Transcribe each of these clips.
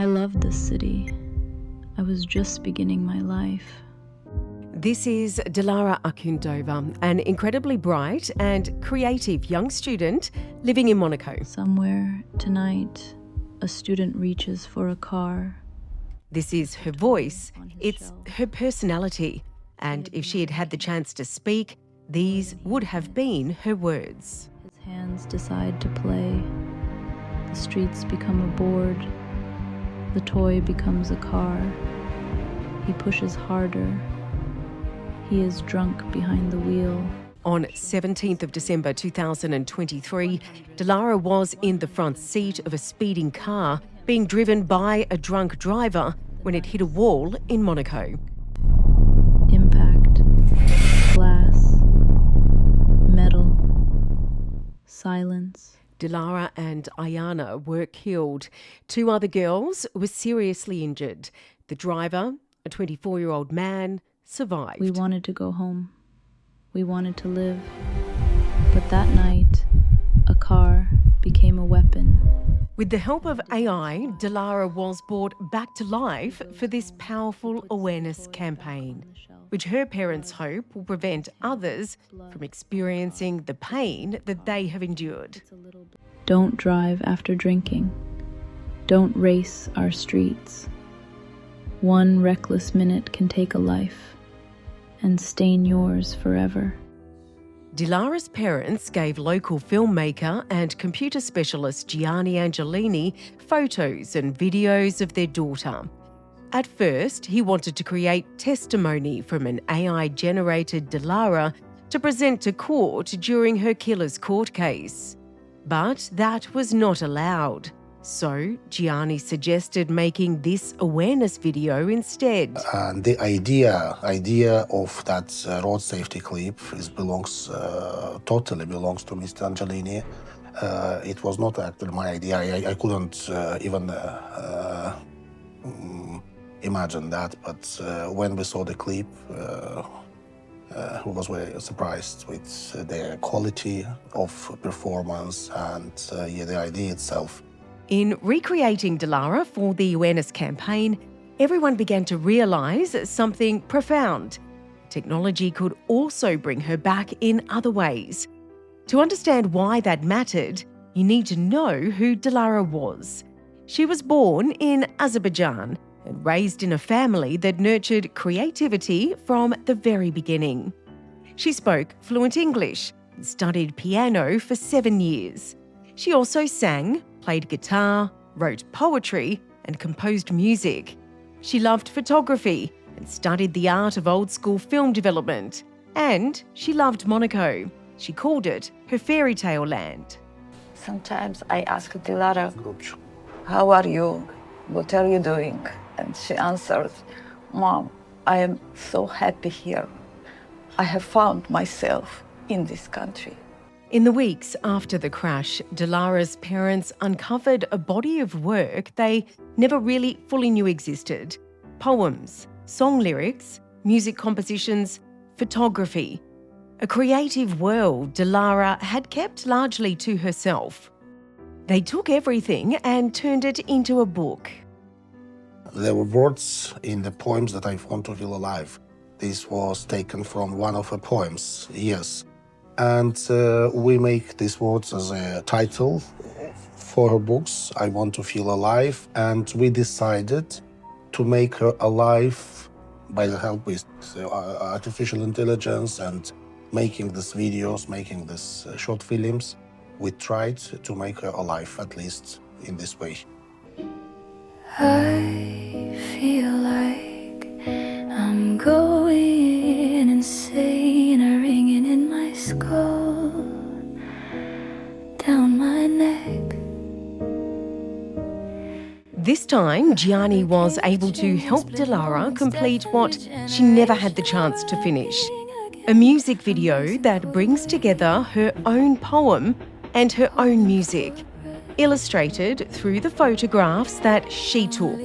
I love this city. I was just beginning my life. This is Dilara Akhundova, an incredibly bright and creative young student living in Monaco. Somewhere tonight, a student reaches for a car. This is her voice, it's her personality, and if she had had the chance to speak, these would have been her words. His hands decide to play. The streets become a board. The toy becomes a car. He pushes harder. He is drunk behind the wheel. On 17th of December 2023, Dilara was in the front seat of a speeding car being driven by a drunk driver when it hit a wall in Monaco. Impact. Glass. Metal. Silence. Dilara and Ayana were killed. 2 other girls were seriously injured. The driver, a 24-year-old man, survived. We wanted to go home. We wanted to live. But that night, a car became a weapon. With the help of AI, Dilara was brought back to life for this powerful awareness campaign, which her parents hope will prevent others from experiencing the pain that they have endured. Don't drive after drinking. Don't race our streets. One reckless minute can take a life and stain yours forever. Dilara's parents gave local filmmaker and computer specialist Gianni Angelini photos and videos of their daughter. At first, he wanted to create testimony from an AI-generated Dilara to present to court during her killer's court case. But that was not allowed. So Gianni suggested making this awareness video instead. The idea of that road safety clip totally belongs to Mr. Angelini. It was not actually my idea. I couldn't even imagine that. But when we saw the clip, we was very surprised with the quality of performance and the idea itself. In recreating Dilara for the awareness campaign, everyone began to realise something profound. Technology could also bring her back in other ways. To understand why that mattered, you need to know who Dilara was. She was born in Azerbaijan and raised in a family that nurtured creativity from the very beginning. She spoke fluent English and studied piano for 7 years. She also sang, played guitar, wrote poetry and composed music. She loved photography and studied the art of old-school film development. And she loved Monaco. She called it her fairy tale land. Sometimes I ask Dilara, "How are you? What are you doing?" And she answered, "Mom, I am so happy here. I have found myself in this country." In the weeks after the crash, Dilara's parents uncovered a body of work they never really fully knew existed. Poems, song lyrics, music compositions, photography. A creative world Dilara had kept largely to herself. They took everything and turned it into a book. There were words in the poems that I want to feel alive. This was taken from one of her poems, yes. And we make these words as a title for her books, I Want to Feel Alive. And we decided to make her alive by the help with artificial intelligence and making these videos, making these short films. We tried to make her alive, at least in this way. I feel like I'm going insane, a ringing in my skull, down my neck. This time, Gianni was able to help Dilara complete what she never had the chance to finish. A music video that brings together her own poem and her own music, illustrated through the photographs that she took.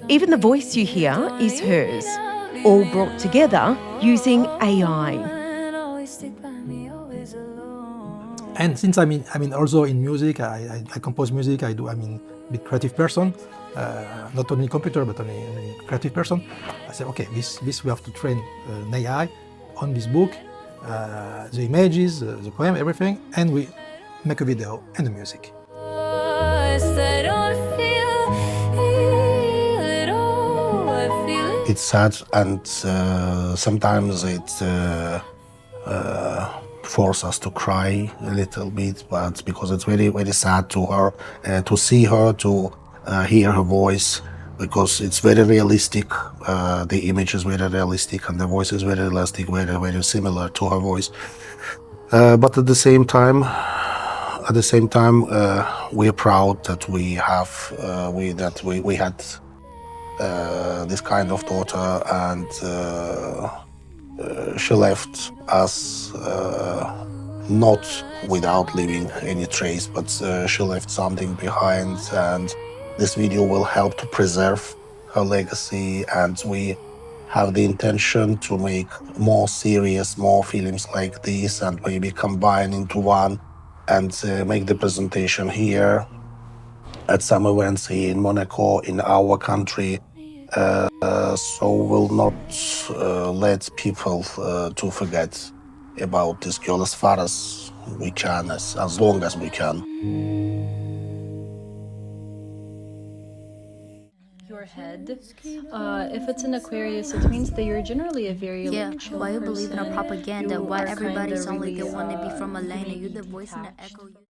Even the voice you hear is hers, all brought together using AI. And since also in music, I compose music. I do, big creative person, not only computer but only creative person. I said, okay, this we have to train an AI on this book, the images, the poem, everything, and we make a video and the music. It's sad, and sometimes it forces us to cry a little bit, but because it's very, very sad to her, to see her, to hear her voice, because it's very realistic. The image is very realistic, and the voice is very realistic, very, very similar to her voice. But at the same time, we are proud that we have we had this kind of daughter, and she left us not without leaving any trace, but she left something behind, and this video will help to preserve her legacy, and we have the intention to make more series, more films like this, and maybe combine into one and make the presentation here at some events here in Monaco, in our country. So we'll not let people to forget about this girl as far as we can, as long as we can. Your head, if it's an Aquarius, it means that you're generally a very chill why you believe in a person. propaganda? You Why are everybody's kinda only they really, want to be from a lane and you unique, the voice in the detached. echo?